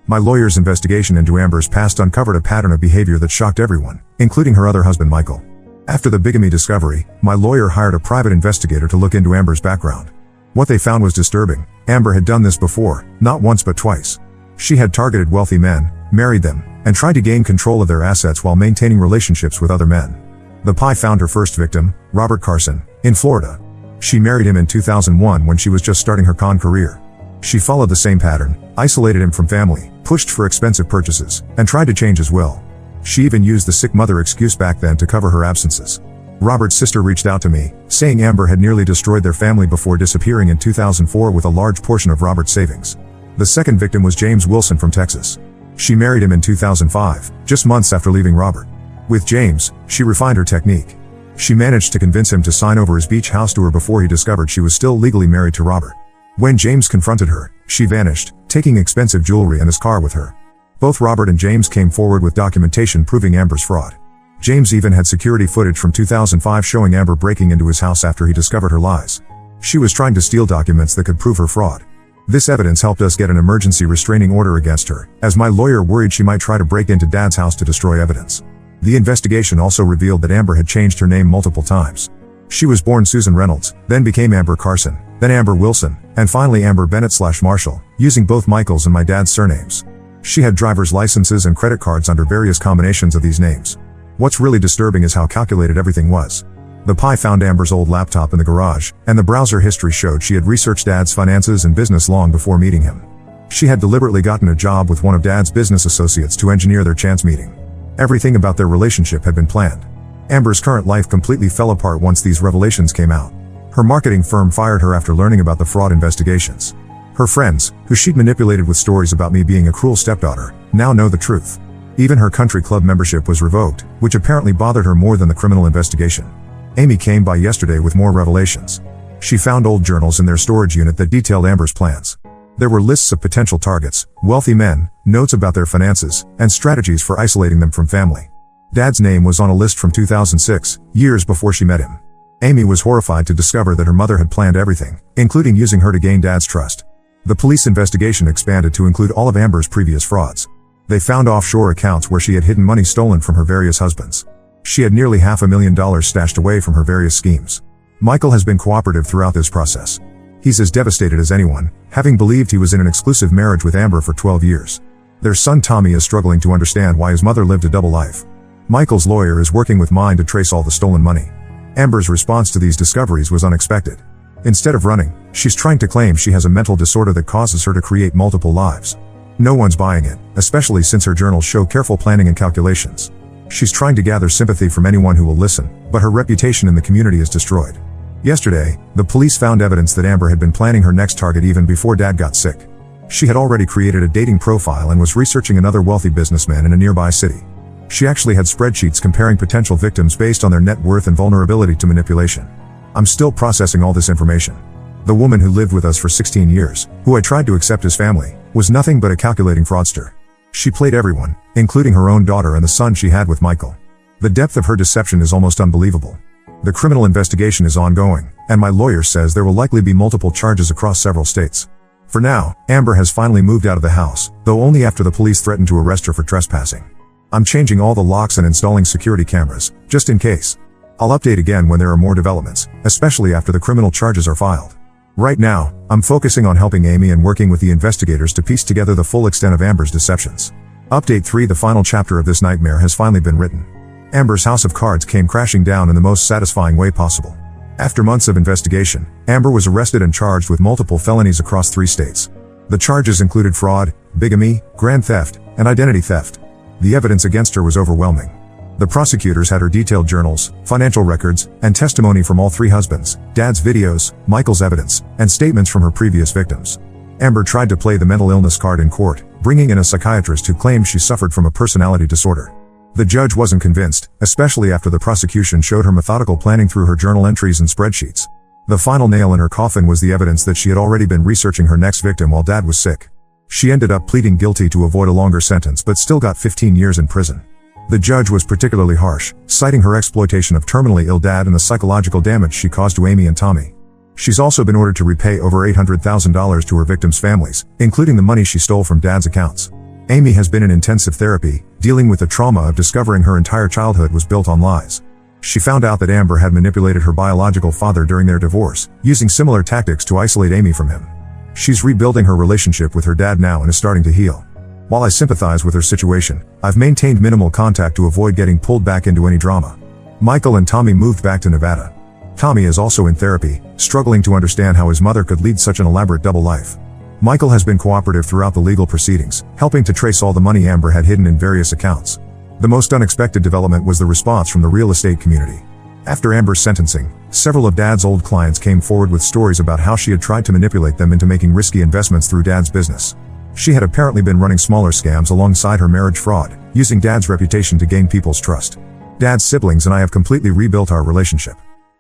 My lawyer's investigation into Amber's past uncovered a pattern of behavior that shocked everyone, including her other husband Michael. After the bigamy discovery, my lawyer hired a private investigator to look into Amber's background. What they found was disturbing. Amber had done this before, not once but twice. She had targeted wealthy men, married them, and tried to gain control of their assets while maintaining relationships with other men. The PI found her first victim, Robert Carson, in Florida. She married him in 2001 when she was just starting her con career. She followed the same pattern, isolated him from family, pushed for expensive purchases, and tried to change his will. She even used the sick mother excuse back then to cover her absences. Robert's sister reached out to me, saying Amber had nearly destroyed their family before disappearing in 2004 with a large portion of Robert's savings. The second victim was James Wilson from Texas. She married him in 2005, just months after leaving Robert. With James, she refined her technique. She managed to convince him to sign over his beach house to her before he discovered she was still legally married to Robert. When James confronted her, she vanished, taking expensive jewelry and his car with her. Both Robert and James came forward with documentation proving Amber's fraud. James even had security footage from 2005 showing Amber breaking into his house after he discovered her lies. She was trying to steal documents that could prove her fraud. This evidence helped us get an emergency restraining order against her, as my lawyer worried she might try to break into Dad's house to destroy evidence. The investigation also revealed that Amber had changed her name multiple times. She was born Susan Reynolds, then became Amber Carson, then Amber Wilson, and finally Amber Bennett/Marshall, using both Michael's and my dad's surnames. She had driver's licenses and credit cards under various combinations of these names. What's really disturbing is how calculated everything was. The PI found Amber's old laptop in the garage, and the browser history showed she had researched Dad's finances and business long before meeting him. She had deliberately gotten a job with one of Dad's business associates to engineer their chance meeting. Everything about their relationship had been planned. Amber's current life completely fell apart once these revelations came out. Her marketing firm fired her after learning about the fraud investigations. Her friends, who she'd manipulated with stories about me being a cruel stepdaughter, now know the truth. Even her country club membership was revoked, which apparently bothered her more than the criminal investigation. Amy came by yesterday with more revelations. She found old journals in their storage unit that detailed Amber's plans. There were lists of potential targets, wealthy men, notes about their finances, and strategies for isolating them from family. Dad's name was on a list from 2006, years before she met him. Amy was horrified to discover that her mother had planned everything, including using her to gain Dad's trust. The police investigation expanded to include all of Amber's previous frauds. They found offshore accounts where she had hidden money stolen from her various husbands. She had nearly $500,000 stashed away from her various schemes. Michael has been cooperative throughout this process. He's as devastated as anyone, having believed he was in an exclusive marriage with Amber for 12 years. Their son Tommy is struggling to understand why his mother lived a double life. Michael's lawyer is working with mine to trace all the stolen money. Amber's response to these discoveries was unexpected. Instead of running, she's trying to claim she has a mental disorder that causes her to create multiple lives. No one's buying it, especially since her journals show careful planning and calculations. She's trying to gather sympathy from anyone who will listen, but her reputation in the community is destroyed. Yesterday, the police found evidence that Amber had been planning her next target even before Dad got sick. She had already created a dating profile and was researching another wealthy businessman in a nearby city. She actually had spreadsheets comparing potential victims based on their net worth and vulnerability to manipulation. I'm still processing all this information. The woman who lived with us for 16 years, who I tried to accept as family, was nothing but a calculating fraudster. She played everyone, including her own daughter and the son she had with Michael. The depth of her deception is almost unbelievable. The criminal investigation is ongoing, and my lawyer says there will likely be multiple charges across several states. For now, Amber has finally moved out of the house, though only after the police threatened to arrest her for trespassing. I'm changing all the locks and installing security cameras, just in case. I'll update again when there are more developments, especially after the criminal charges are filed. Right now, I'm focusing on helping Amy and working with the investigators to piece together the full extent of Amber's deceptions. Update 3: The final chapter of this nightmare has finally been written. Amber's house of cards came crashing down in the most satisfying way possible. After months of investigation, Amber was arrested and charged with multiple felonies across 3 states. The charges included fraud, bigamy, grand theft, and identity theft. The evidence against her was overwhelming. The prosecutors had her detailed journals, financial records, and testimony from all 3 husbands, Dad's videos, Michael's evidence, and statements from her previous victims. Amber tried to play the mental illness card in court, bringing in a psychiatrist who claimed she suffered from a personality disorder. The judge wasn't convinced, especially after the prosecution showed her methodical planning through her journal entries and spreadsheets. The final nail in her coffin was the evidence that she had already been researching her next victim while Dad was sick. She ended up pleading guilty to avoid a longer sentence but still got 15 years in prison. The judge was particularly harsh, citing her exploitation of terminally ill Dad and the psychological damage she caused to Amy and Tommy. She's also been ordered to repay over $800,000 to her victims' families, including the money she stole from Dad's accounts. Amy has been in intensive therapy, dealing with the trauma of discovering her entire childhood was built on lies. She found out that Amber had manipulated her biological father during their divorce, using similar tactics to isolate Amy from him. She's rebuilding her relationship with her dad now and is starting to heal. While I sympathize with her situation, I've maintained minimal contact to avoid getting pulled back into any drama. Michael and Tommy moved back to Nevada. Tommy is also in therapy, struggling to understand how his mother could lead such an elaborate double life. Michael has been cooperative throughout the legal proceedings, helping to trace all the money Amber had hidden in various accounts. The most unexpected development was the response from the real estate community. After Amber's sentencing, several of Dad's old clients came forward with stories about how she had tried to manipulate them into making risky investments through Dad's business. She had apparently been running smaller scams alongside her marriage fraud, using Dad's reputation to gain people's trust. Dad's siblings and I have completely rebuilt our relationship.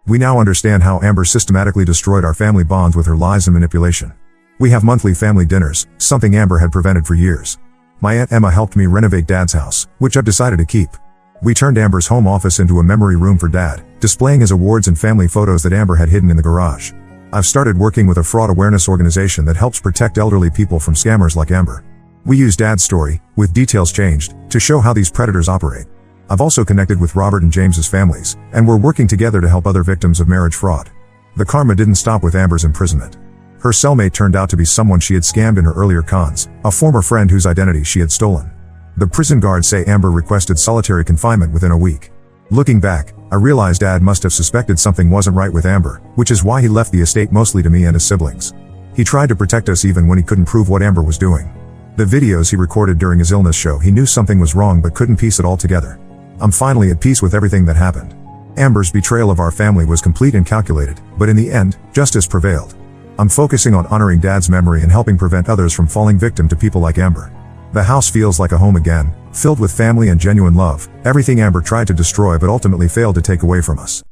We now understand how Amber systematically destroyed our family bonds with her lies and manipulation. We have monthly family dinners, something Amber had prevented for years. My Aunt Emma helped me renovate Dad's house, which I've decided to keep. We turned Amber's home office into a memory room for Dad, displaying his awards and family photos that Amber had hidden in the garage. I've started working with a fraud awareness organization that helps protect elderly people from scammers like Amber. We use Dad's story, with details changed, to show how these predators operate. I've also connected with Robert and James's families, and we're working together to help other victims of marriage fraud. The karma didn't stop with Amber's imprisonment. Her cellmate turned out to be someone she had scammed in her earlier cons, a former friend whose identity she had stolen. The prison guards say Amber requested solitary confinement within a week. Looking back, I realized Dad must have suspected something wasn't right with Amber, which is why he left the estate mostly to me and his siblings. He tried to protect us even when he couldn't prove what Amber was doing. The videos he recorded during his illness show he knew something was wrong but couldn't piece it all together. I'm finally at peace with everything that happened. Amber's betrayal of our family was complete and calculated, but in the end, justice prevailed. I'm focusing on honoring Dad's memory and helping prevent others from falling victim to people like Amber. The house feels like a home again, filled with family and genuine love, everything Amber tried to destroy but ultimately failed to take away from us.